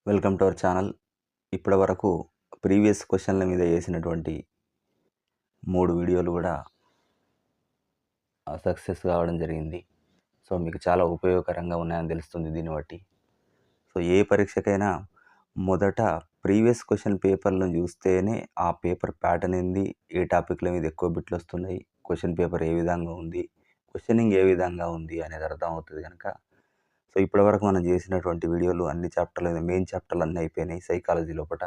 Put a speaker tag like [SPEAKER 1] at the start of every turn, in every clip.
[SPEAKER 1] Welcome to our channel. ఇప్పటి వరకు previous క్వశ్చన్ల మీద చేసినటువంటి 3 వీడియోలు కూడా సక్సెస్ కావడం జరిగింది. సో మీకు చాలా ఉపయోగకరంగా ఉన్నాయని తెలుస్తుంది దీన్ని బట్టి. సో ఏ పరీక్షకైనా మొదట ప్రీవియస్ క్వశ్చన్ పేపర్లను చూస్తేనే ఆ పేపర్ ప్యాటర్న్ ఏంది, ఏ టాపిక్ల మీద ఎక్కువ బిట్లు వస్తున్నాయి, క్వశ్చన్ పేపర్ ఏ విధంగా ఉంది, క్వశ్చనింగ్ ఏ విధంగా ఉంది అనేది అర్థమవుతుంది కనుక. సో ఇప్పటివరకు మనం చేసినటువంటి వీడియోలు అన్ని చాప్టర్ల మీద మెయిన్ చాప్టర్లు అన్నీ అయిపోయినాయి సైకాలజీ లోపల.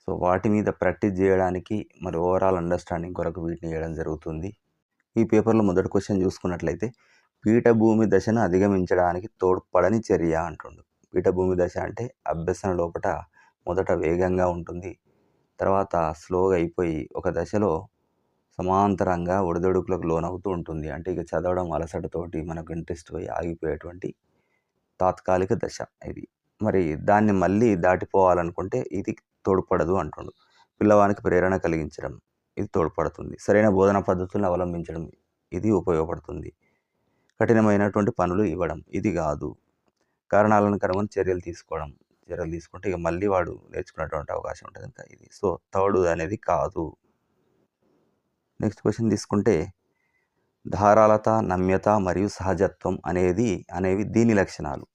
[SPEAKER 1] సో వాటి మీద ప్రాక్టీస్ చేయడానికి మరి ఓవరాల్ అండర్స్టాండింగ్ కొరకు వీటిని చేయడం జరుగుతుంది. ఈ పేపర్లో మొదటి క్వశ్చన్ చూసుకున్నట్లయితే పీఠభూమి దశను అధిగమించడానికి తోడ్పడని చర్య అంటుండు. పీఠభూమి దశ అంటే అభ్యసన లోపల మొదట వేగంగా ఉంటుంది, తర్వాత స్లోగా అయిపోయి ఒక దశలో సమాంతరంగా ఒడిదొడుకులకు లోనవుతూ ఉంటుంది. అంటే ఇక చదవడం అలసటతోటి మనకు ఇంట్రెస్ట్ పోయి ఆగిపోయేటువంటి తాత్కాలిక దశ ఇది. మరి దాన్ని మళ్ళీ దాటిపోవాలనుకుంటే ఇది తోడ్పడదు అంటుండు. పిల్లవానికి ప్రేరణ కలిగించడం ఇది తోడ్పడుతుంది. సరైన బోధనా పద్ధతులను అవలంబించడం ఇది ఉపయోగపడుతుంది. కఠినమైనటువంటి పనులు ఇవ్వడం ఇది కాదు. కారణాలను కనుగొని చర్యలు తీసుకుంటే ఇక మళ్ళీ వాడు నేర్చుకునేటువంటి అవకాశం ఉంటుంది కనుక ఇది. సో థర్డ్ అనేది కాదు. నెక్స్ట్ క్వశ్చన్ తీసుకుంటే ధారాళత, నమ్యత మరియు సహజత్వం అనేవి దీని లక్షణాలు.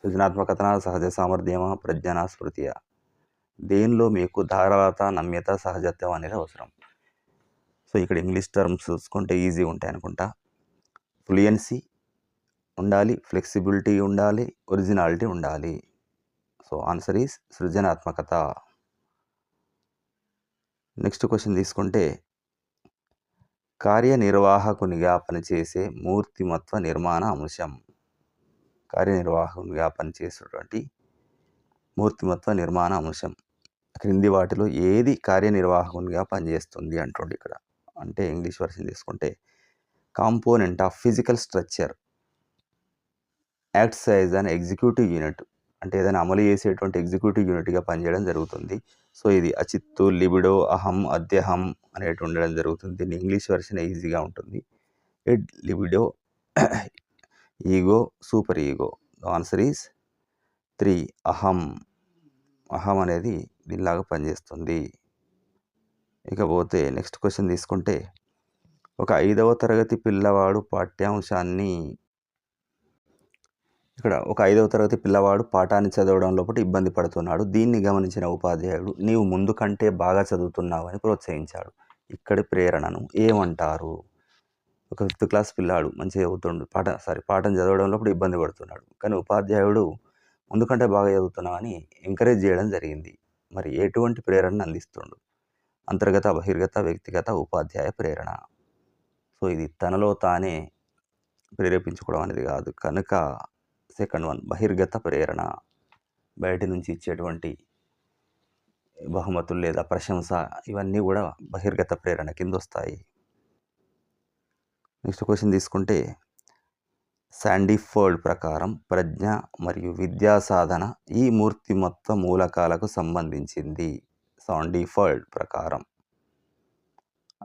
[SPEAKER 1] సృజనాత్మకత, సహజ సామర్థ్యమా, ప్రజ్ఞాన, స్మృతియా? దేనిలో మీకు ధారాళత, నమ్యత, సహజత్వం అనేది అవసరం? సో ఇక్కడ ఇంగ్లీష్ టర్మ్స్ చూసుకుంటే ఈజీ ఉంటాయి అనుకుంటా. ఫ్లూయెన్సీ ఉండాలి, ఫ్లెక్సిబిలిటీ ఉండాలి, ఒరిజినాలిటీ ఉండాలి. సో ఆన్సర్ ఈస్ సృజనాత్మకత. నెక్స్ట్ క్వశ్చన్ తీసుకుంటే కార్యనిర్వాహకునిగా పనిచేసే మూర్తిమత్వ నిర్మాణ అంశం. కార్యనిర్వాహకునిగా పనిచేసేటువంటి మూర్తిమత్వ నిర్మాణ అంశం క్రింది వాటిలో ఏది కార్యనిర్వాహకునిగా పనిచేస్తుంది అంటుండే ఇక్కడ. అంటే ఇంగ్లీష్ వర్షన్ తీసుకుంటే component of physical structure acts as an executive unit. అంటే ఏదైనా అమలు చేసేటువంటి ఎగ్జిక్యూటివ్ యూనిట్గా పనిచేయడం జరుగుతుంది. సో ఇది అచిత్తు, లిబిడో, అహం, అద్యహం అనేటి ఉండడం జరుగుతుంది. దీన్ని ఇంగ్లీష్ వర్షన్ ఈజీగా ఉంటుంది. Id, libido, ego, superego. Answer is 3 అహం. అహం అనేది దీనిలాగా పనిచేస్తుంది. ఇకపోతే నెక్స్ట్ క్వశ్చన్ తీసుకుంటే ఒక 5వ తరగతి పిల్లవాడు పాఠాన్ని చదవడం లోపల ఇబ్బంది పడుతున్నాడు. దీన్ని గమనించిన ఉపాధ్యాయుడు నీవు ముందు కంటే బాగా చదువుతున్నావని ప్రోత్సహించాడు. ఇక్కడి ప్రేరణను ఏమంటారు? ఒక 5th క్లాస్ పిల్లాడు మంచిగా చదువుతుండు, పాఠం చదవడం లోపల ఇబ్బంది పడుతున్నాడు. కానీ ఉపాధ్యాయుడు ముందు కంటే బాగా చదువుతున్నావని ఎంకరేజ్ చేయడం జరిగింది. మరి ఎటువంటి ప్రేరణను అందిస్తుండు? అంతర్గత, బహిర్గత, వ్యక్తిగత, ఉపాధ్యాయ ప్రేరణ. సో ఇది తనలో తానే ప్రేరేపించుకోవడం అనేది కాదు కనుక సెకండ్ వన్ బహిర్గత ప్రేరణ. బయట నుంచి ఇచ్చేటువంటి బహుమతులు లేదా ప్రశంస ఇవన్నీ కూడా బహిర్గత ప్రేరణ కింద వస్తాయి. నెక్స్ట్ క్వశ్చన్ తీసుకుంటే శాండీఫోర్డ్ ప్రకారం ప్రజ్ఞ మరియు విద్యా సాధన ఈ మూర్తిమత్వ మూలకాలకు సంబంధించింది. శాండీఫోర్డ్ ప్రకారం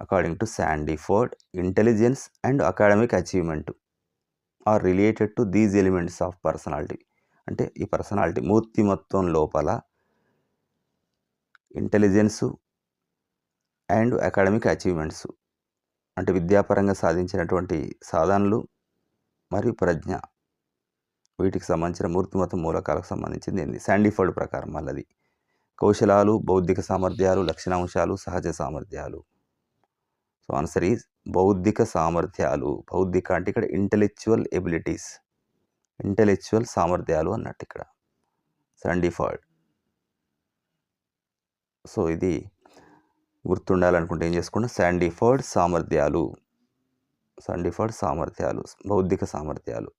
[SPEAKER 1] according to Sandiford, intelligence and academic achievement are related to these elements of personality. అంటే ఈ పర్సనాలిటీ మూర్తిమత్వం లోపల ఇంటెలిజెన్సు అండ్ అకాడమిక్ అచీవ్మెంట్స్ అంటే విద్యాపరంగా సాధించినటువంటి సాధనలు మరియు ప్రజ్ఞ వీటికి సంబంధించిన మూర్తిమత్వ మూలకాలకు సంబంధించింది ఏంది? శాండీఫోర్డ్ ప్రకారం మళ్ళీ కౌశలాలు, బౌద్ధిక సామర్థ్యాలు, లక్షణాంశాలు, సహజ సామర్థ్యాలు. సో ఆన్సర్ ఈజ్ బౌద్ధిక సామర్థ్యాలు. బౌద్ధిక అంటే ఇక్కడ ఇంటెలెక్చువల్ ఎబిలిటీస్, ఇంటెలెక్చువల్ సామర్థ్యాలు అన్నట్టు ఇక్కడ శాండీఫోర్డ్. సో ఇది గుర్తుండాలనుకుంటే ఏం చేసుకుంటాం? శాండీఫోర్డ్ సామర్థ్యాలు, బౌద్ధిక సామర్థ్యాలు.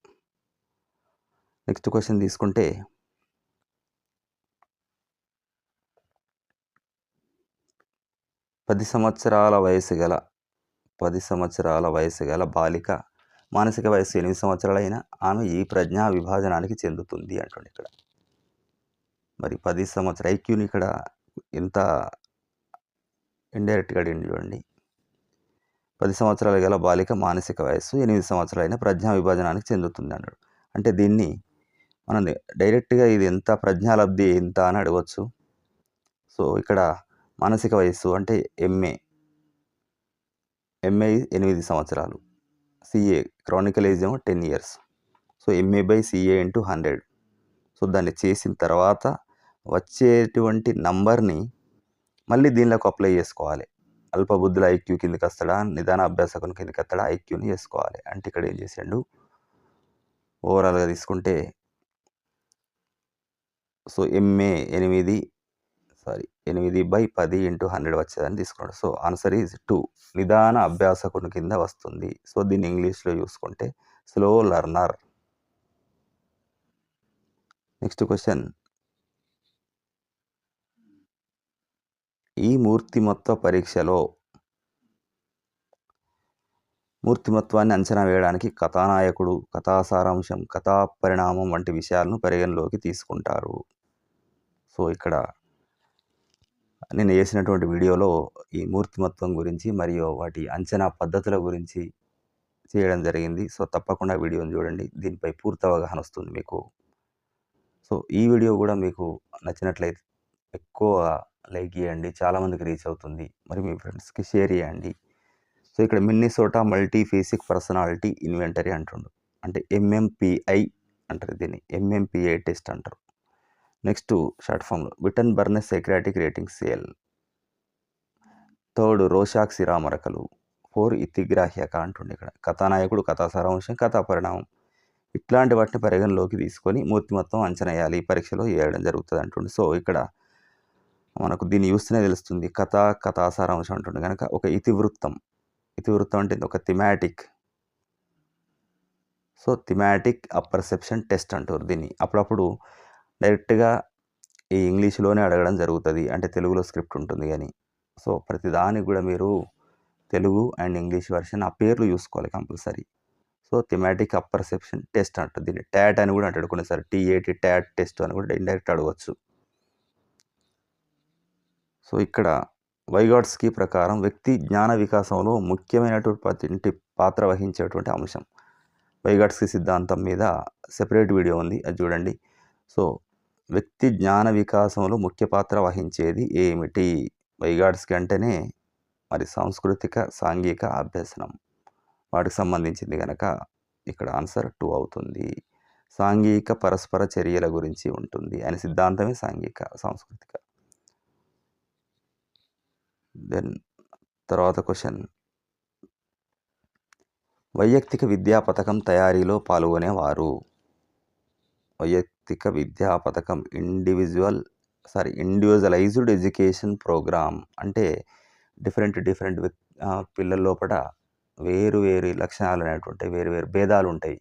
[SPEAKER 1] నెక్స్ట్ క్వశ్చన్ తీసుకుంటే 10 సంవత్సరాల వయసు గల బాలిక మానసిక వయస్సు 8 సంవత్సరాలైన ఆమె ఈ ప్రజ్ఞా విభాజనానికి చెందుతుంది అంటుంది ఇక్కడ. మరి 10 సంవత్సరాల ఐక్యూని ఇక్కడ ఎంత ఇండైరెక్ట్గా అడిగింది చూడండి. 10 సంవత్సరాల గల బాలిక మానసిక వయస్సు 8 సంవత్సరాలైన ప్రజ్ఞా విభాజనానికి చెందుతుంది అన్నాడు. అంటే దీన్ని మనం డైరెక్ట్‌గా ఇది ఎంత ప్రజ్ఞాలబ్ధి ఎంత అని అడగొచ్చు. సో, ఇక్కడ మానసిక వయస్సు అంటే ఎంఏ 8 సంవత్సరాలు. సీఏ క్రానికల్ ఏజ్ ఏమో 10 years. So, MA CA into 100. So, దాన్ని చేసిన తర్వాత వచ్చేటువంటి నంబర్‌ని మళ్ళీ దీనిలోకి అప్లై చేసుకోవాలి. అల్పబుద్ధుల ఐక్యూ కిందకొస్తాడా? నిదాన అభ్యాసకుని కిందకొస్తాడా? ఐక్యూని చేసుకోవాలి. అంటే ఇక్కడ ఏం చేసిండు, ఓవరాల్‌గా తీసుకుంటే సో, 8/10 ఇంటూ 100 వచ్చేదని తీసుకున్నాడు. So, answer is 2. నిదాన అభ్యాసకుని కింద వస్తుంది. సో, దీన్ని ఇంగ్లీష్‌లో చూసుకుంటే స్లో లెర్నర్. Next question. ఈ మూర్తిమత్వాన్ని అంచనా వేయడానికి కథానాయకుడు, కథా సారాంశం, కథా పరిణామం వంటి విషయాలను పరిగణలోకి తీసుకుంటారు. సో, ఇక్కడ నేను చేసినటువంటి వీడియోలో ఈ మూర్తిమత్వం గురించి మరియు వాటి అంచనా పద్ధతుల గురించి చేయడం జరిగింది. సో, తప్పకుండా వీడియోని చూడండి. దీనిపై పూర్తి అవగాహన వస్తుంది మీకు. సో, ఈ వీడియో కూడా మీకు నచ్చినట్లయితే ఎక్కువ లైక్ చేయండి. చాలామందికి రీచ్ అవుతుంది. మరి మీ ఫ్రెండ్స్‌కి షేర్ చేయండి. సో, ఇక్కడ Minnesota multiphasic personality inventory అంటుండు. అంటే ఎంఎంపీఐ అంటారు దీన్ని. ఎంఎంపీఐ టెస్ట్ అంటారు. నెక్స్ట్ షార్ట్ ఫామ్‌లో Wittenborn psychiatric rating scale. Third Rorschach సిరామరకలు. 4 ఇతిగ్రాహ్యక అంటుండే ఇక్కడ. కథానాయకుడు, కథా సారాంశం, కథా పరిణామం ఇట్లాంటి వాటిని పరిగణలోకి తీసుకొని మూర్తిమత్వం అంచనా వేయాలి. ఈ పరీక్షలో వేయడం జరుగుతుంది అంటుండు. సో, ఇక్కడ మనకు దీన్ని చూస్తేనే తెలుస్తుంది. కథా సారాంశం అంటుండే కనుక ఒక ఇతివృత్తం. ఇతివృత్తం అంటే ఒక thematic. So, thematic apperception test అంటారు దీన్ని. అప్పుడప్పుడు డైరెక్ట్‌గా ఈ ఇంగ్లీష్‌లోనే అడగడం జరుగుతుంది. అంటే తెలుగులో స్క్రిప్ట్ ఉంటుంది గానీ. సో, ప్రతిదానికి కూడా మీరు తెలుగు అండ్ ఇంగ్లీష్ వెర్షన్ ఆ పేర్లు చూసుకోవాలి compulsory. So, thematic apperception test అంటారు దీన్ని. టాట్ అని కూడా అంటాడు కొన్నిసార్లు. టీఏటీ టాట్ టెస్ట్ అని కూడా ఇండైరెక్ట్ అడగవచ్చు. సో, ఇక్కడ వైగాట్స్కీ ప్రకారం వ్యక్తి జ్ఞాన వికాసంలో ముఖ్యమైనటువంటి పాత్ర వహించేటువంటి అంశం. వైగాట్స్కీ సిద్ధాంతం మీద సెపరేట్ వీడియో ఉంది. అది చూడండి. సో, వ్యక్తి జ్ఞాన వికాసంలో ముఖ్య పాత్ర వహించేది ఏమిటి? వైగాట్స్కీ అంటేనే మరి సాంస్కృతిక, సాంఘిక అభ్యసనం. వాటికి సంబంధించింది గనక ఇక్కడ ఆన్సర్ 2 అవుతుంది. సాంఘిక పరస్పర చర్యల గురించి ఉంటుంది. ఆయన సిద్ధాంతమే సాంఘిక, సాంస్కృతిక. దెన్ తర్వాత క్వెషన్. వైయక్తిక విద్యా పథకం తయారీలో పాల్గొనేవారు. వైయక్తిక విద్యా పథకం ఇండివిజువలైజ్డ్ ఎడ్యుకేషన్ ప్రోగ్రామ్ అంటే డిఫరెంట్ పిల్లల లోపల వేరు లక్షణాలు అనేటువంటివి, వేరు భేదాలు ఉంటాయి.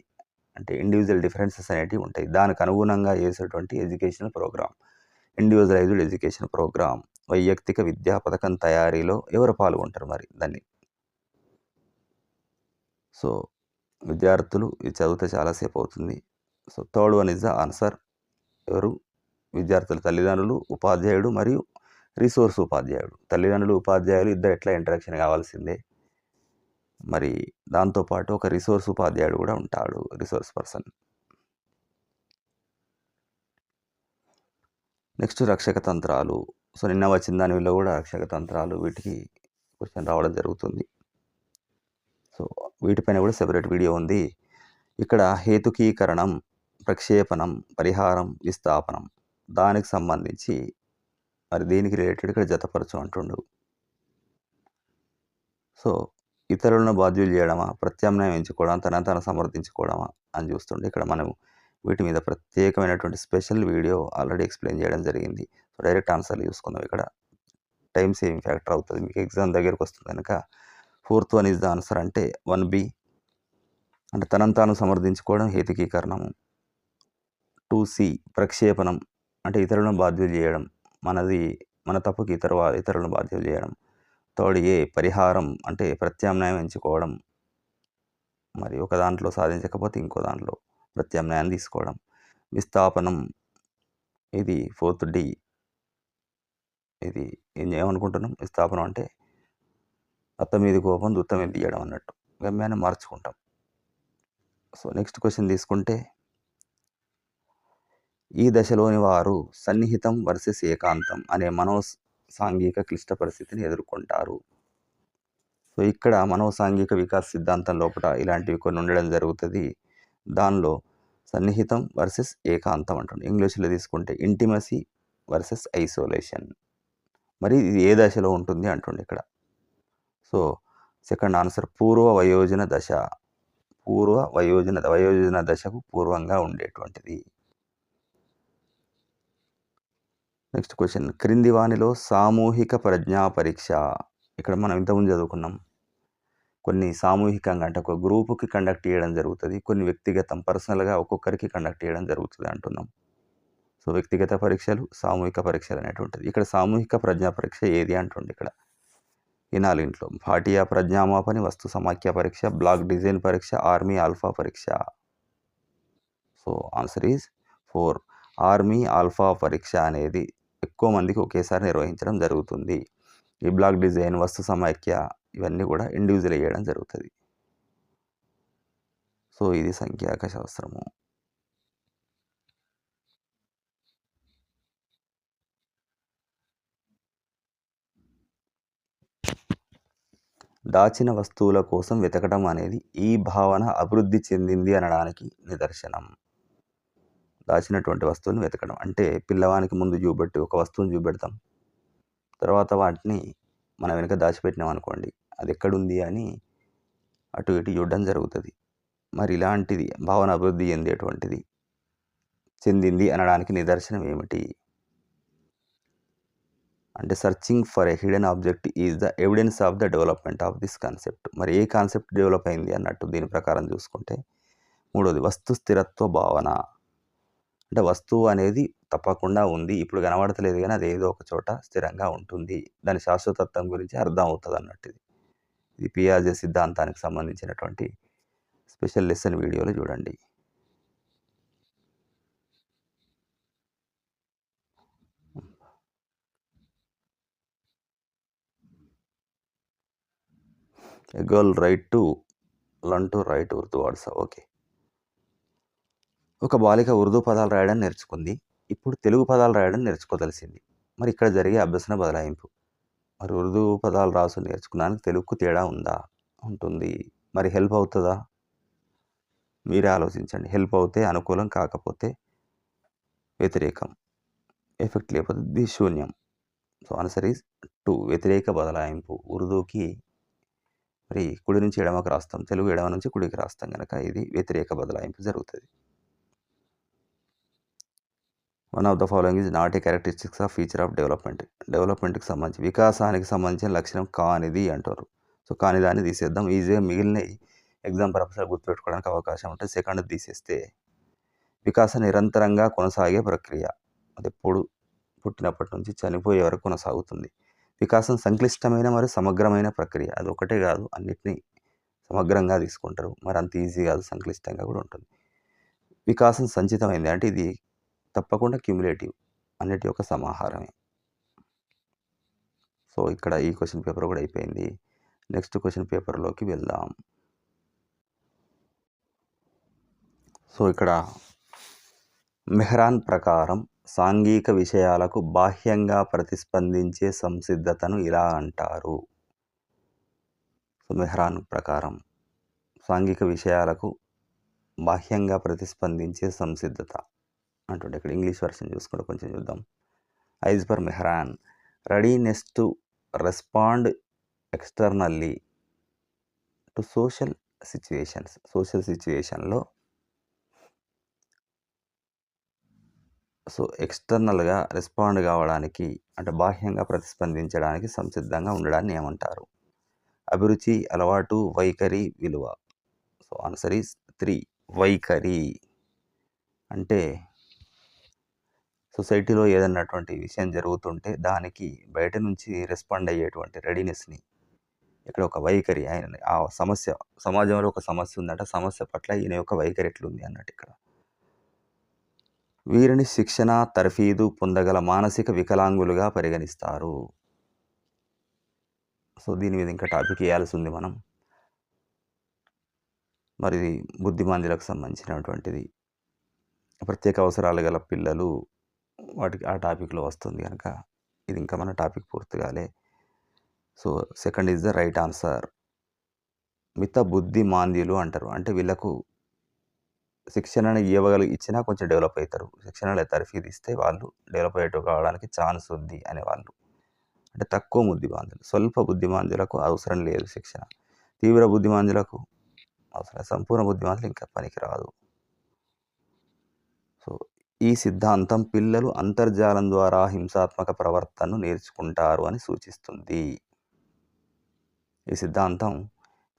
[SPEAKER 1] అంటే ఇండివిజువల్ డిఫరెన్సెస్ అనేటివి ఉంటాయి. దానికి అనుగుణంగా చేసేటువంటి educational program. Individualized education program. వైయక్తిక విద్యా పథకం తయారీలో ఎవరు పాల్గొంటారు మరి దాన్ని? సో, విద్యార్థులు ఇది చదివితే చాలాసేపు అవుతుంది. So, third one is the answer. ఎవరు? విద్యార్థుల తల్లిదండ్రులు, ఉపాధ్యాయుడు మరియు రిసోర్స్ ఉపాధ్యాయుడు. తల్లిదండ్రులు, ఉపాధ్యాయులు ఇద్దరు ఎట్లా ఇంటరాక్షన్ కావాల్సిందే. మరి దాంతోపాటు ఒక రిసోర్స్ ఉపాధ్యాయుడు కూడా ఉంటాడు. Resource person. నెక్స్ట్ రక్షక తంత్రాలు. సో, నిన్న వచ్చిన దానిలో కూడా రక్షక తంత్రాలు వీటికి క్వెషన్ రావడం జరుగుతుంది. సో, వీటిపైన కూడా సెపరేట్ వీడియో ఉంది. ఇక్కడ హేతుకీకరణం, ప్రక్షేపణం, పరిహారం, విస్థాపనం దానికి సంబంధించి మరి దీనికి రిలేటెడ్ ఇక్కడ జతపరచు అంటుండు. సో, ఇతరులను బాధ్యులు చేయడమా, ప్రత్యామ్నాయం ఎంచుకోవడం, తనను సమర్థించుకోవడమా అని చూస్తుండే ఇక్కడ మనం వీటి మీద ప్రత్యేకమైనటువంటి స్పెషల్ వీడియో ఆల్రెడీ ఎక్స్ప్లెయిన్ చేయడం జరిగింది. సో, డైరెక్ట్ ఆన్సర్లు చూసుకుందాం. ఇక్కడ టైం సేవింగ్ ఫ్యాక్టర్ అవుతుంది. మీకు ఎగ్జామ్ దగ్గరకు వస్తుంది కనుక 4th one is the answer. అంటే 1B అంటే తనను సమర్థించుకోవడం హేతుకీకరణము. 2C ప్రక్షేపణం అంటే ఇతరులను బాధ్యులు చేయడం. మన తప్పుకి ఇతరులను బాధ్యులు చేయడం. థర్డ్ A పరిహారం అంటే ప్రత్యామ్నాయం ఎంచుకోవడం. మరి ఒక దాంట్లో సాధించకపోతే ఇంకో దాంట్లో ప్రత్యామ్నాయాన్ని తీసుకోవడం. విస్థాపనం ఇది 4th D. ఇది ఏమనుకుంటున్నాం? విస్థాపనం అంటే అత్త మీద కోపం దుత్త మీద తీయడం అన్నట్టు. గమ్యాన్ని మార్చుకుంటాం. సో, నెక్స్ట్ క్వెషన్ తీసుకుంటే ఈ దశలోని వారు సన్నిహితం వర్సెస్ ఏకాంతం అనే సాంఘిక క్లిష్ట పరిస్థితిని ఎదుర్కొంటారు. సో ఇక్కడ సాంఘిక వికాస సిద్ధాంతం లోపల ఇలాంటివి కొన్ని ఉండడం జరుగుతుంది. దానిలో సన్నిహితం వర్సెస్ ఏకాంతం అంటుంది. ఇంగ్లీష్లో తీసుకుంటే ఇంటిమసీ వర్సెస్ ఐసోలేషన్. మరి ఇది ఏ దశలో ఉంటుంది అంటుండే ఇక్కడ. సో సెకండ్ ఆన్సర్ పూర్వ వయోజన దశ. వయోజన దశకు పూర్వంగా ఉండేటువంటిది. నెక్స్ట్ క్వశ్చన్, క్రింది వానిలో సామూహిక ప్రజ్ఞా పరీక్ష. ఇక్కడ మనం ఇంతకుముందు చదువుకున్నాం. కొన్ని సామూహికంగా అంటే ఒక గ్రూపుకి కండక్ట్ చేయడం జరుగుతుంది, కొన్ని వ్యక్తిగతం పర్సనల్గా ఒక్కొక్కరికి కండక్ట్ చేయడం జరుగుతుంది అంటున్నాం. సో వ్యక్తిగత పరీక్షలు, సామూహిక పరీక్షలు అనేటువంటిది. ఇక్కడ సామూహిక ప్రజ్ఞా పరీక్ష ఏది అంటుండే ఇక్కడ. ఈ నాలుగింట్లో భాటియా ప్రజ్ఞామాపని, వస్తు సమాఖ్య పరీక్ష, బ్లాక్ డిజైన్ పరీక్ష, ఆర్మీ ఆల్ఫా పరీక్ష. So answer is 4. Army alpha పరీక్ష అనేది ఎక్కువ మందికి ఒకేసారి నిర్వహించడం జరుగుతుంది. ఈ బ్లాక్ డిజైన్, వస్తు సమాఖ్య ఇవన్నీ కూడా ఇండివిజువల్ చేయడం జరుగుతుంది. సో ఇది సంఖ్యాక శాస్త్రము. దాచిన వస్తువుల కోసం వెతకడం అనేది ఈ భావన అభివృద్ధి చెందింది అనడానికి నిదర్శనం. దాచినటువంటి వస్తువుని వెతకడం అంటే పిల్లవానికి ముందు చూపెట్టి ఒక వస్తువుని చూపెడతాం, తర్వాత వాటిని మనం వెనుక దాచిపెట్టినాం అనుకోండి, అది ఎక్కడుంది అని అటు ఇటు చూడడం జరుగుతుంది. మరి ఇలాంటిది భావన అభివృద్ధి చెందింది అనడానికి నిదర్శనం ఏమిటి అంటే searching for a hidden object is the evidence of the development of this concept. మరి ఏ కాన్సెప్ట్ డెవలప్ అయింది అన్నట్టు దీని ప్రకారం చూసుకుంటే, మూడోది వస్తు స్థిరత్వ భావన. అంటే వస్తువు అనేది తప్పకుండా ఉంది, ఇప్పుడు కనబడతలేదు కానీ అది ఏదో ఒక చోట స్థిరంగా ఉంటుంది, దాని శాశ్వతత్వం గురించి అర్థం అవుతుంది అన్నట్టు. ఇది పియాజే సిద్ధాంతానికి సంబంధించినటువంటి స్పెషల్ లెసన్ వీడియోలో చూడండి. A girl learn to write Urdu words. Okay, ఒక బాలిక ఉర్దూ పదాలు రాయడం నేర్చుకుంది, ఇప్పుడు తెలుగు పదాలు రాయడం నేర్చుకోదలిసింది. మరి ఇక్కడ జరిగే అభ్యసన బదలాయింపు. మరి ఉర్దూ పదాలు రాసు నేర్చుకున్నానికి తెలుగుకు తేడా ఉందా? ఉంటుంది. మరి హెల్ప్ అవుతుందా? మీరే ఆలోచించండి. హెల్ప్ అవుతే అనుకూలం, కాకపోతే వ్యతిరేకం. ఎఫెక్ట్ లేకపోతే శూన్యం. సో ఆన్సర్ ఈజ్ 2, వ్యతిరేక బదలాయింపు. ఉర్దూకి మరి కుడి నుంచి ఎడమకు రాస్తాం, తెలుగు ఎడమ నుంచి కుడికి రాస్తాం కనుక ఇది వ్యతిరేక బదలాయింపు జరుగుతుంది. One of the following is not a characteristics of feature of development. డెవలప్మెంట్కి సంబంధించి, వికాసానికి సంబంధించిన లక్షణం కానిది అంటారు. సో కాని దాన్ని తీసేద్దాం. ఈజీగా మిగిలిన ఎగ్జామ్ పర్పస్గా గుర్తుపెట్టుకోవడానికి అవకాశం ఉంటుంది. సెకండ్ తీసేస్తే వికాసం నిరంతరంగా కొనసాగే ప్రక్రియ, అది ఎప్పుడు పుట్టినప్పటి నుంచి చనిపోయే వరకు కొనసాగుతుంది. వికాసం సంక్లిష్టమైన మరియు సమగ్రమైన ప్రక్రియ, అది ఒకటే కాదు, అన్నిటినీ సమగ్రంగా తీసుకుంటారు. మరి అంత ఈజీ కాదు, సంక్లిష్టంగా కూడా ఉంటుంది. వికాసం సంచితమైంది అంటే ఇది తప్పకుండా క్యుములేటివ్, అన్నిటి యొక్క సమాహారమే. సో ఇక్కడ ఈ క్వశ్చన్ పేపర్ కూడా అయిపోయింది. నెక్స్ట్ క్వశ్చన్ పేపర్లోకి వెళ్దాం. సో ఇక్కడ మెహ్రాన్ ప్రకారం సాంఘిక విషయాలకు బాహ్యంగా ప్రతిస్పందించే సంసిద్ధతను ఇలా అంటారు. సో మెహ్రాన్ ప్రకారం సాంఘిక విషయాలకు బాహ్యంగా ప్రతిస్పందించే సంసిద్ధత అంటుండే. ఇక్కడ ఇంగ్లీష్ వర్షన్ చూసుకుంటే కొంచెం చూద్దాం. As per మెహ్రాన్, readiness to respond externally to social సిచ్యువేషన్లో సో ఎక్స్టర్నల్గా రెస్పాండ్ కావడానికి అంటే బాహ్యంగా ప్రతిస్పందించడానికి సంసిద్ధంగా ఉండడాన్ని ఏమంటారు? అభిరుచి, అలవాటు, వైఖరి, విలువ. సో ఆన్సర్ ఈజ్ 3, వైఖరి. అంటే సొసైటీలో ఏదన్నటువంటి విషయం జరుగుతుంటే దానికి బయట నుంచి రెస్పాండ్ అయ్యేటువంటి రెడీనెస్ని, ఇక్కడ ఒక వైఖరి, ఆయన ఆ సమస్య, సమాజంలో ఒక సమస్య ఉందంటే సమస్య పట్ల ఈయన యొక్క వైఖరి ఎట్లుంది అన్నట్టు ఇక్కడ. వీరిని శిక్షణ, తర్ఫీదు పొందగల మానసిక వికలాంగులుగా పరిగణిస్తారు. సో దీని మీద ఇంకా టాపిక్ వేయాల్సి ఉంది మనం. మరి బుద్ధిమాంద్యులకు సంబంధించినటువంటిది. ప్రత్యేక అవసరాలు గల పిల్లలు వాటికి ఆ టాపిక్‌లో వస్తుంది గనక ఇది ఇంకా మన టాపిక్ పూర్తి కాలే. So, second is the right answer. మిత బుద్ధిమాంద్యులు అంటారు. అంటే వీళ్ళకు శిక్షణను ఇచ్చినా కొంచెం డెవలప్ అయితారు. శిక్షణలో తర్ఫీదిస్తే వాళ్ళు డెవలప్ కావడానికి ఛాన్స్ ఉంది అనేవాళ్ళు. అంటే తక్కువ బుద్ధిమాంద్యులు. స్వల్ప బుద్ధిమాంద్యులకు అవసరం లేదు శిక్షణ. తీవ్ర బుద్ధిమాంద్యులకు అవసరం. సంపూర్ణ బుద్ధిమాంద్యులు ఇంకా పనికిరాదు. సో, ఈ సిద్ధాంతం పిల్లలు అంతర్జాలం ద్వారా హింసాత్మక ప్రవర్తనను నేర్చుకుంటారు అని సూచిస్తుంది. ఈ సిద్ధాంతం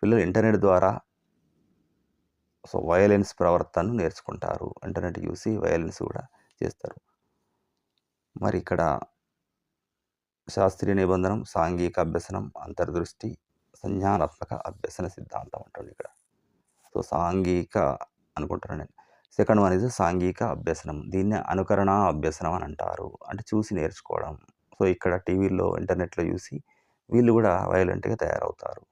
[SPEAKER 1] పిల్లలు ఇంటర్నెట్ ద్వారా వయలెన్స్ ప్రవర్తనను నేర్చుకుంటారు. ఇంటర్నెట్ చూసి వయలెన్స్ కూడా చేస్తారు. మరి ఇక్కడ శాస్త్రీయ నిబంధనం, సాంఘిక అభ్యసనం, అంతర్దృష్టి, సంజ్ఞానాత్మక అభ్యసన సిద్ధాంతం అంటుంది ఇక్కడ. సో, సాంఘిక అనుకుంటున్నాను నేను. సెకండ్ వన్ ఇస్ సాంఘిక అభ్యసనం. దీన్నే అనుకరణ అభ్యసనం అని అంటారు. అంటే చూసి నేర్చుకోవడం. సో, ఇక్కడ టీవీలో, ఇంటర్నెట్‌లో చూసి వీళ్ళు కూడా వయలెంట్‌గా తయారవుతారు.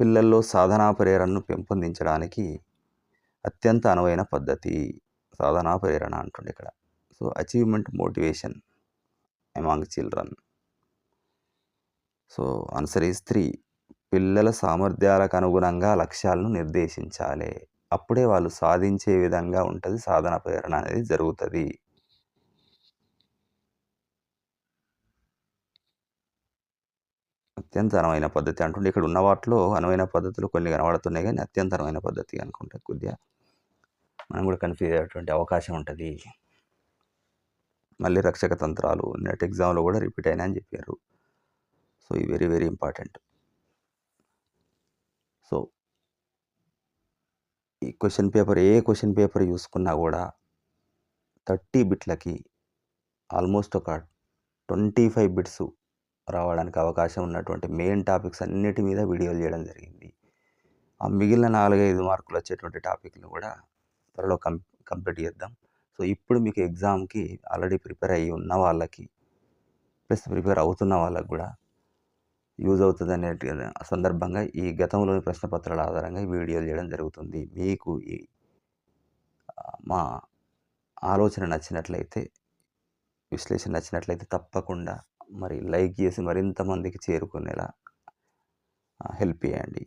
[SPEAKER 1] పిల్లల్లో సాధనా ప్రేరణను పెంపొందించడానికి అత్యంత అనువైన పద్ధతి సాధనా ప్రేరణ అంటుండే ఇక్కడ. So, achievement motivation among children. So, answer is 3. పిల్లల సామర్థ్యాలకు అనుగుణంగా లక్ష్యాలను నిర్దేశించాలి. అప్పుడే వాళ్ళు సాధించే విధంగా ఉంటది. సాధన ప్రేరణ అనేది జరుగుతది. అత్యంత అనువైన పద్ధతి అంటుండే. ఇక్కడ ఉన్న వాటిలో అనువైన పద్ధతులు కొన్ని కనబడుతున్నాయి గానీ, అత్యంత అనువైన పద్ధతి అనుకుంటే కొద్దిగా మనం కూడా కన్‌ఫ్యూజ్ అయ్యేటువంటి అవకాశం ఉంటది. మళ్ళీ రక్షక తంత్రాలు నెట్ ఎగ్జామ్‌లో కూడా రిపీట్ అయినాయని చెప్పారు. సో, ఇవి వెరీ, వెరీ ఇంపార్టెంట్. సో, ఈ క్వెషన్ పేపర్ ఏ క్వెషన్ పేపర్ చూసుకున్నా కూడా 30 బిట్లకి ఆల్మోస్ట్ ఒక 25 బిట్స్ రావడానికి అవకాశం ఉన్నటువంటి మెయిన్ టాపిక్స్ అన్నిటి మీద వీడియోలు చేయడం జరిగింది. ఆ మిగిలిన 4, 5 మార్కులు వచ్చేటువంటి టాపిక్‌ని కూడా త్వరలో కంప్లీట్ చేద్దాం. సో, ఇప్పుడు మీకు ఎగ్జామ్‌కి ఆల్రెడీ ప్రిపేర్ అయ్యి ఉన్న వాళ్ళకి ప్లస్ ప్రిపేర్ అవుతున్న వాళ్ళకి కూడా యూజ్ అవుతుందనే సందర్భంగా ఈ గతంలోని ప్రశ్న పత్రాల ఆధారంగా ఈ వీడియోలు చేయడం జరుగుతుంది. మీకు ఈ మా ఆలోచన నచ్చినట్లయితే, విశ్లేషణ నచ్చినట్లయితే తప్పకుండా మరి లైక్ చేసి మరింత మందికి చేరుకునేలా హెల్ప్ చేయండి.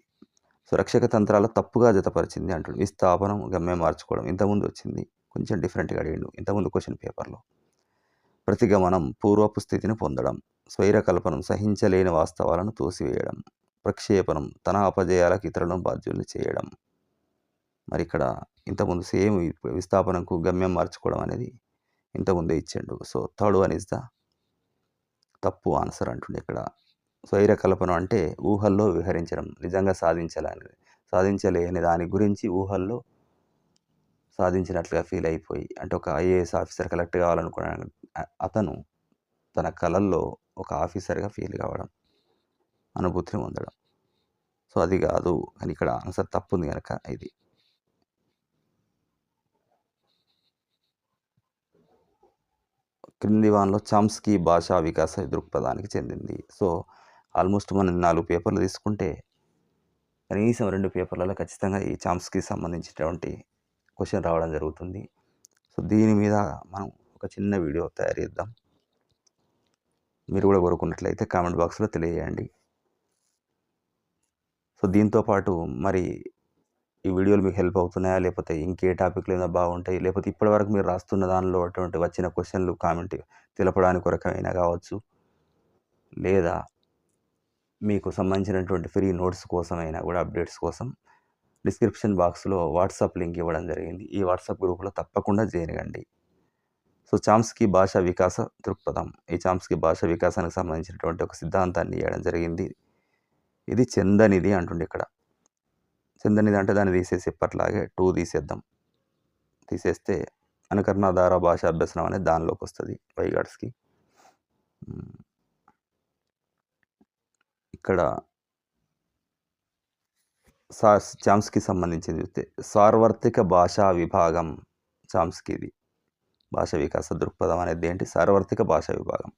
[SPEAKER 1] సో, రక్షక తంత్రాలు తప్పుగా జతపరిచింది అంటుండు. విస్థాపనం, గమ్యం మార్చుకోవడం ఇంతకుముందు వచ్చింది. కొంచెం డిఫరెంట్‌గా అడిగిండు ఇంతకుముందు క్వెషన్ పేపర్‌లో. ప్రతిగమనం, పూర్వపు స్థితిని పొందడం. స్వైరకల్పనం, సహించలేని వాస్తవాలను తోసివేయడం. ప్రక్షేపణం, తన అపజయాలకు ఇతరులను బాధ్యుల్ని చేయడం. మరి ఇక్కడ ఇంతకుముందు సేమ్ విస్థాపనకు గమ్యం మార్చుకోవడం అనేది ఇంతకుముందే ఇచ్చిండు. So, third one is the తప్పు ఆన్సర్ అంటుండే ఇక్కడ. స్వైరకల్పనం అంటే ఊహల్లో విహరించడం. నిజంగా సాధించలేని దాని గురించి ఊహల్లో సాధించినట్లుగా ఫీల్ అయిపోయి, అంటే ఒక ఐఏఎస్ ఆఫీసర్ కలెక్ట్ కావాలనుకున్న అతను తన కలల్లో ఒక ఆఫీసర్‌గా ఫీల్ కావడం, అనుభూతిని పొందడం. సో, అది కాదు అని ఇక్కడ ఆన్సర్ తప్పుంది గనక ఇది. క్రింది వానిలో చామ్స్కీ భాషా వికాస దృక్పథానికి చెందింది. సో, ఆల్మోస్ట్ మనం 4 పేపర్లు తీసుకుంటే కనీసం 2 పేపర్లలో ఖచ్చితంగా ఈ చామ్స్కీకి సంబంధించినటువంటి క్వెషన్ రావడం జరుగుతుంది. సో, దీని మీద మనం ఒక చిన్న వీడియో తయారు చేద్దాం. మీరు కూడా కోరుకున్నట్లయితే కామెంట్ బాక్స్‌లో తెలియజేయండి. సో, దీంతో పాటు మరి ఈ వీడియోలు మీకు హెల్ప్ అవుతున్నాయా? లేకపోతే ఇంకే టాపిక్‌లు ఏమైనా బాగుంటాయి? లేకపోతే ఇప్పటివరకు మీరు రాస్తున్న దానిలో అటువంటి వచ్చిన క్వెషన్‌లు కామెంట్ తెలపడానికి కొరకైనా కావచ్చు. లేదా మీకు సంబంధించినటువంటి ఫ్రీ నోట్స్ కోసమైనా కూడా అప్డేట్స్ కోసం డిస్క్రిప్షన్ బాక్స్‌లో వాట్సాప్ లింక్ ఇవ్వడం జరిగింది. ఈ వాట్సాప్ గ్రూప్‌లో తప్పకుండా జాయిన్ కండి. సో, చామ్స్కీ భాషా వికాస దృక్పథం. ఈ చామ్స్కీ భాషా వికాసానికి సంబంధించినటువంటి ఒక సిద్ధాంతాన్ని ఇవ్వడం జరిగింది. ఇది చెందనిది అంటుండే ఇక్కడ. చెందనిది అంటే దాన్ని తీసేసి ఎప్పటిలాగే 2 తీసేద్దాం. తీసేస్తే అనుకరణాధార భాషా అభ్యసనం అనేది దానిలోకి వస్తుంది వైగాట్స్‌కి. ఇక్కడ చామ్స్కీ సంబంధించింది చూస్తే సార్వత్రిక భాషా విభాగం చామ్స్కీది. భాషా వికాస దృక్పథం అనేది ఏంటి? సార్వత్రిక భాషా విభాగం.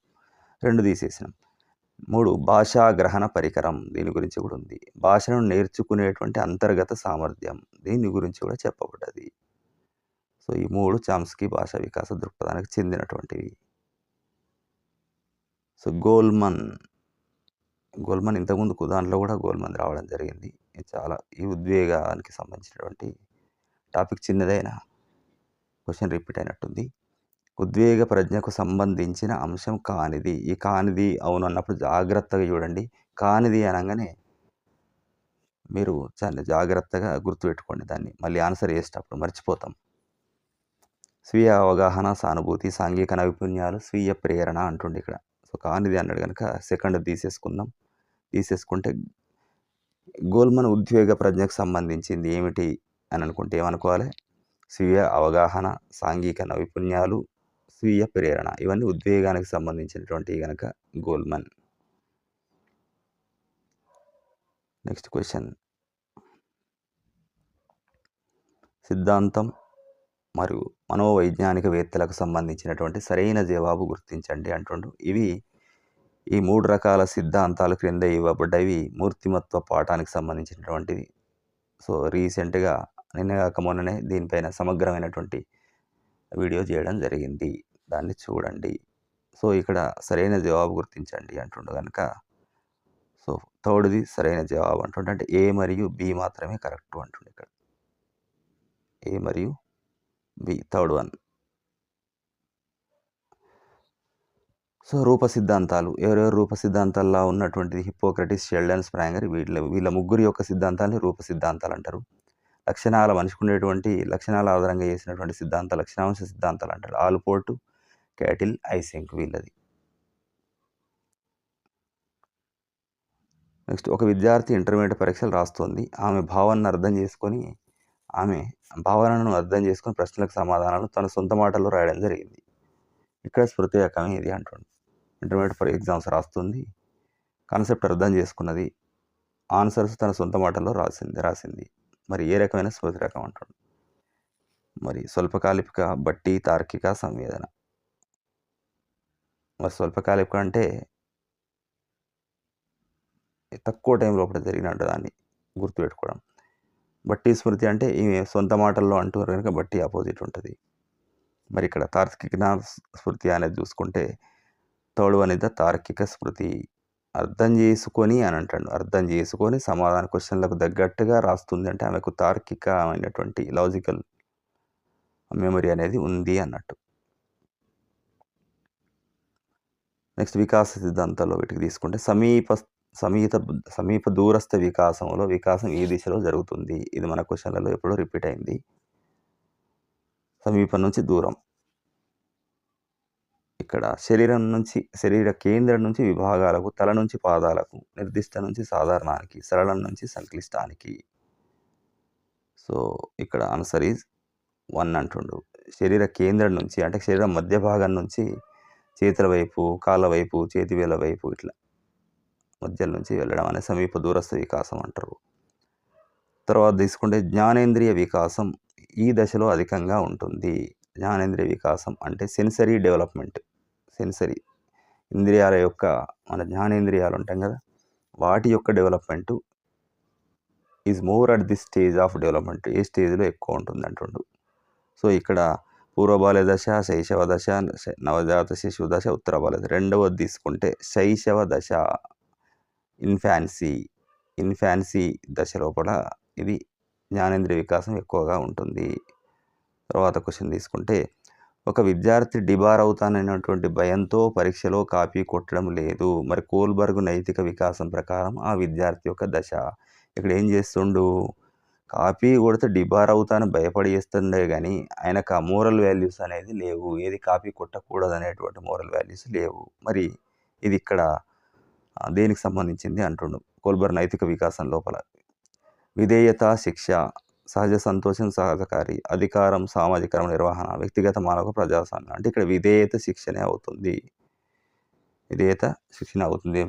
[SPEAKER 1] 2 తీసేసినాం. 3 భాషా గ్రహణ పరికరం దీని గురించి కూడా ఉంది. భాషను నేర్చుకునేటువంటి అంతర్గత సామర్థ్యం దీని గురించి కూడా చెప్పబడ్డది. సో, ఈ 3 చామ్స్కీ భాషా వికాస దృక్పథానికి చెందినటువంటివి. సో, గోల్మన్ ఇంతకుముందుకు దాంట్లో కూడా గోల్మన్ రావడం జరిగింది. ఇది చాలా ఈ ఉద్వేగానికి సంబంధించినటువంటి టాపిక్ చిన్నదైనా క్వెషన్ రిపీట్ అయినట్టుంది. ఉద్వేగ ప్రజ్ఞకు సంబంధించిన అంశం కానిది. ఈ కానిది అవును అన్నప్పుడు జాగ్రత్తగా చూడండి. కానిది అనంగానే మీరు చాలా జాగ్రత్తగా గుర్తుపెట్టుకోండి దాన్ని. మళ్ళీ ఆన్సర్ చేసేటప్పుడు మర్చిపోతాం. స్వీయ అవగాహన, సానుభూతి, సాంఘిక నైపుణ్యాలు, స్వీయ ప్రేరణ అంటుండే ఇక్కడ. సో, కానిది అన్నాడు గనక సెకండ్ తీసేసుకుందాం. తీసేసుకుంటే గోల్మన్ ఉద్వేగ ప్రజ్ఞకు సంబంధించింది ఏమిటి అని అనుకుంటే ఏమనుకోవాలి? స్వీయ అవగాహన, సాంఘిక నైపుణ్యాలు, స్వీయ ప్రేరణ ఇవన్నీ ఉద్వేగానికి సంబంధించినటువంటివి గనక గోల్మన్. Next question. సిద్ధాంతం మరియు మనోవైజ్ఞానికవేత్తలకు సంబంధించినటువంటి సరైన జవాబు గుర్తించండి అంటుండు. ఈ 3 రకాల సిద్ధాంతాలు క్రింద ఇవ్వబడ్డవి మూర్తిమత్వ పాఠానికి సంబంధించినటువంటివి. సో, రీసెంట్‌గా నిన్నగాక మొన్ననే దీనిపైన సమగ్రమైనటువంటి వీడియో చేయడం జరిగింది. దాన్ని చూడండి. సో, ఇక్కడ సరైన జవాబు గుర్తించండి అంటుండు గనక సో, థర్డ్‌ది సరైన జవాబు అంటుండు. అంటే ఏ మరియు బి మాత్రమే కరెక్టు అంటుండు ఇక్కడ. ఏ మరియు బి థర్డ్ వన్. సో, రూప సిద్ధాంతాలు. ఎవరెవరు రూప సిద్ధాంతాల్లో ఉన్నటువంటిది హిప్పోక్రటిస్, షెల్డన్, స్ప్రాంగర్ వీళ్ళ ముగ్గురి యొక్క సిద్ధాంతాన్ని రూప సిద్ధాంతాలు అంటారు. మనిషికి ఉండేటువంటి లక్షణాల ఆధారంగా చేసినటువంటి లక్షణాంశ సిద్ధాంతాలు అంటారు. ఆల్పోర్ట్, క్యాటిల్, ఐసెంక్ వీళ్ళది. నెక్స్ట్ ఒక విద్యార్థి ఇంటర్మీడియట్ పరీక్షలు రాస్తుంది. ఆమె భావనను అర్థం చేసుకొని ప్రశ్నలకు సమాధానాలు తన సొంత మాటల్లో రాయడం జరిగింది. ఇక్కడ స్మృతిరకం ఇది అంటుండు. ఇంటర్మీడియట్ ఎగ్జామ్స్ రాస్తుంది. కాన్సెప్ట్ అర్థం చేసుకున్నది. ఆన్సర్స్ తన సొంత మాటల్లో రాసింది. మరి ఏ రకమైన స్మృతి రకం అంటుండు. మరి స్వల్పకాలిక, బట్టి, తార్కిక, సంవేదన. మరి స్వల్పకాలిక అంటే తక్కువ టైం లోపల జరిగినట్టు దాన్ని గుర్తుపెట్టుకోవడం. బట్టి స్మృతి అంటే ఈమె సొంత మాటల్లో అంటున్నారు కనుక బట్టి ఆపోజిట్ ఉంటుంది. మరి ఇక్కడ తార్కిక స్మృతి అనేది చూసుకుంటే థర్డ్ వన్ ఇస్ ద తార్కిక స్మృతి. అర్థం చేసుకొని అని అంటాడు. అర్థం చేసుకొని సమాధాన క్వశ్చన్లకు తగ్గట్టుగా రాస్తుంది అంటే ఆమెకు తార్కికమైనటువంటి లాజికల్ మెమరీ అనేది ఉంది అన్నట్టు. నెక్స్ట్ వికాస సిద్ధాంతాల్లో వీటికి తీసుకుంటే సమీప దూరస్థ వికాసంలో వికాసం ఈ దిశలో జరుగుతుంది. ఇది మన క్వశ్చన్లలో ఎప్పుడో రిపీట్ అయింది. సమీపం నుంచి దూరం. ఇక్కడ శరీర కేంద్రం నుంచి విభాగాలకు, తల నుంచి పాదాలకు, నిర్దిష్ట నుంచి సాధారణానికి, సరళం నుంచి సంక్లిష్టానికి. సో, ఇక్కడ ఆన్సర్ ఈజ్ 1 అంటుండు. శరీర కేంద్రం నుంచి అంటే శరీరం మధ్య భాగం నుంచి చేతుల వైపు, కాళ్ళ వైపు, చేతివేళ్ళ వైపు ఇట్లా మధ్యలో నుంచి వెళ్ళడం అనే సమీప దూరస్థ వికాసం అంటారు. తర్వాత తీసుకుంటే జ్ఞానేంద్రియ వికాసం ఈ దశలో అధికంగా ఉంటుంది. జ్ఞానేంద్రియ వికాసం అంటే సెన్సరీ డెవలప్మెంట్. ఇంద్రియాల యొక్క మన జ్ఞానేంద్రియాలు ఉంటాం కదా, వాటి యొక్క development is more at the stage of development. ఏ స్టేజ్లో ఎక్కువ ఉంటుంది అంటుండు. సో, ఇక్కడ పూర్వబాల్య దశ, శైశవ దశ, నవజాత శిశువు దశ, ఉత్తర బాల్య దశ. రెండవది తీసుకుంటే శైశవ దశ, ఇన్ఫాన్సీ దశ లోపల ఇది జ్ఞానేంద్రియ వికాసం ఎక్కువగా ఉంటుంది. తర్వాత క్వశ్చన్ తీసుకుంటే ఒక విద్యార్థి డిబార్ అవుతాననేటువంటి భయంతో పరీక్షలో కాపీ కొట్టడం లేదు. మరి కోల్బర్గ్ నైతిక వికాసం ప్రకారం ఆ విద్యార్థి యొక్క దశ. ఇక్కడ ఏం చేస్తుండు? కాపీ కొడితే డిబార్ అవుతాను భయపడి చేస్తుండే కానీ ఆయనకు ఆ మోరల్ వాల్యూస్ అనేది లేవు. ఏది కాపీ కొట్టకూడదు అనేటువంటి మోరల్ వాల్యూస్ లేవు. మరి ఇది ఇక్కడ దేనికి సంబంధించింది అంటుండు. కోల్బర్గ్ నైతిక వికాసం లోపల విధేయత, శిక్ష, సహజ సంతోషం, సహజకారి, అధికారం, సామాజిక నిర్వహణ, వ్యక్తిగత మానవ ప్రజాస్వామ్యం. అంటే ఇక్కడ విధేయత శిక్షణ అవుతుంది.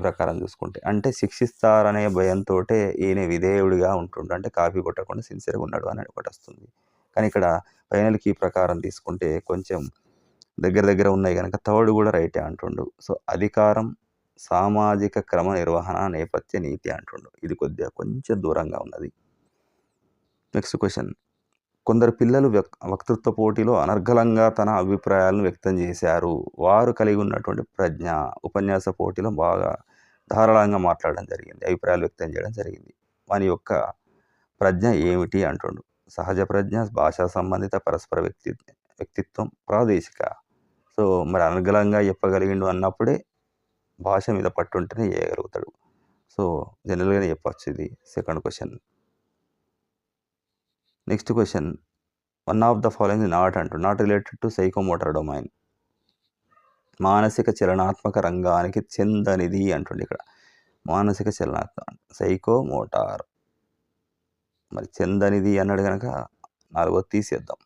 [SPEAKER 1] ప్రకారం చూసుకుంటే అంటే శిక్షిస్తారనే భయంతో ఈయన విధేయుడిగా ఉంటుండు. అంటే కాపీ కొట్టకుండా సిన్సియర్గా ఉన్నాడు అని ఒకటి వస్తుంది. కానీ ఇక్కడ ఫైనల్ కీ ప్రకారం తీసుకుంటే కొంచెం దగ్గర ఉన్నాయి కనుక థర్డ్ కూడా రైటే అంటుండు. సో, అధికారం, సామాజిక క్రమ నిర్వహణ నేపథ్య నీతి అంటుండు. ఇది కొద్దిగా కొంచెం దూరంగా ఉన్నది. Next question. కొందరు పిల్లలు వక్తృత్వ పోటీలో అనర్గళంగా తన అభిప్రాయాలను వ్యక్తం చేశారు. వారు కలిగి ఉన్నటువంటి ప్రజ్ఞ ఉపన్యాస పోటీలో బాగా ధారాళంగా మాట్లాడడం జరిగింది. అభిప్రాయాలు వ్యక్తం చేయడం జరిగింది. వాని యొక్క ప్రజ్ఞ ఏమిటి అంటుండు. సహజ ప్రజ్ఞ, భాషా సంబంధిత, పరస్పర వ్యక్తిత్వం, ప్రాదేశిక. సో మరి అనర్గళంగా చెప్పగలిగిండు అన్నప్పుడే భాష మీద పట్టుంటేనే చేయగలుగుతాడు. సో జనరల్గానే చెప్పచ్చు. ఇది second question. Next question. One of the following not అంటూ not related to psychomotor domain. మానసిక చలనాత్మక రంగానికి చెందనిది అంటుండే ఇక్కడ. మానసిక చలనాత్మక సైకోమోటార్ మరి చెందనిది అన్నాడు కనుక 4 తీసేద్దాం.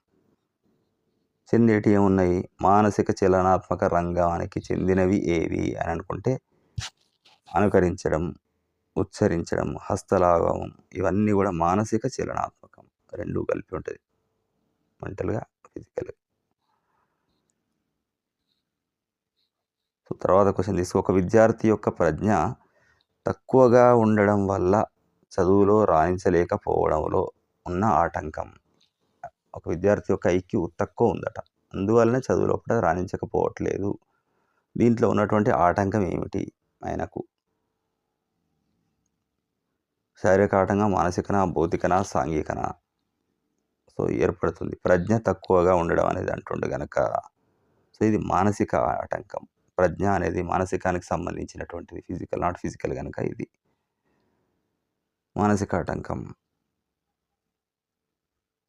[SPEAKER 1] చెందేటి ఏమున్నాయి? మానసిక చలనాత్మక రంగానికి చెందినవి ఏవి అని అనుకుంటే అనుకరించడం, ఉచ్చరించడం, హస్తలాఘవం ఇవన్నీ కూడా మానసిక చలనాత్మకం. 2 కలిపి ఉంటుంది, మెంటల్గా, ఫిజికల్గా. సో తర్వాత క్వశ్చన్ తీసుకో. ఒక విద్యార్థి యొక్క ప్రజ్ఞ తక్కువగా ఉండడం వల్ల చదువులో రాణించలేకపోవడంలో ఉన్న ఆటంకం. ఒక విద్యార్థి యొక్క ఐక్యూ తక్కువ ఉందట, అందువల్లనే చదువులో కూడా రాణించకపోవట్లేదు. దీంట్లో ఉన్నటువంటి ఆటంకం ఏమిటి? ఆయనకు శారీరక ఆటంకం, మానసికనా, భౌతికనా, సాంఘికనా? సో ఏర్పడుతుంది. ప్రజ్ఞ తక్కువగా ఉండడం అనేది అంటుండే కనుక సో ఇది మానసిక ఆటంకం. ప్రజ్ఞ అనేది మానసికానికి సంబంధించినటువంటిది, ఫిజికల్ నాట్ ఫిజికల్ కనుక ఇది మానసిక ఆటంకం.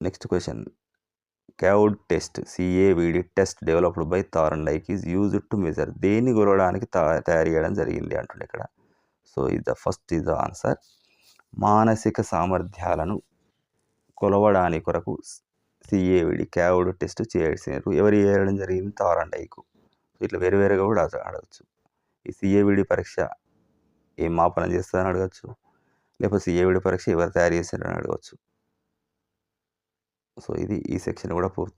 [SPEAKER 1] Next question. CAVD test, CAVD test developed by Thorndike is used to measure. దేన్ని కొలవడానికి తయారు చేయడం జరిగింది అంటుండే ఇక్కడ. So first is the answer. మానసిక సామర్థ్యాలను కొలవడానికి కొరకు CAVD క్యావుడ్ టెస్ట్ చేసినారు. ఎవరు చేయడం జరిగింది? థార్న్డైక్. ఇట్లా వేరే వేరేగా కూడా అడగచ్చు. ఈ CAVD పరీక్ష ఏం మాపనం చేస్తుందని అడగచ్చు, లేకపోతే CAVD పరీక్ష ఎవరు తయారు చేశారని అడగచ్చు. సో ఇది ఈ సెక్షన్ కూడా పూర్తి.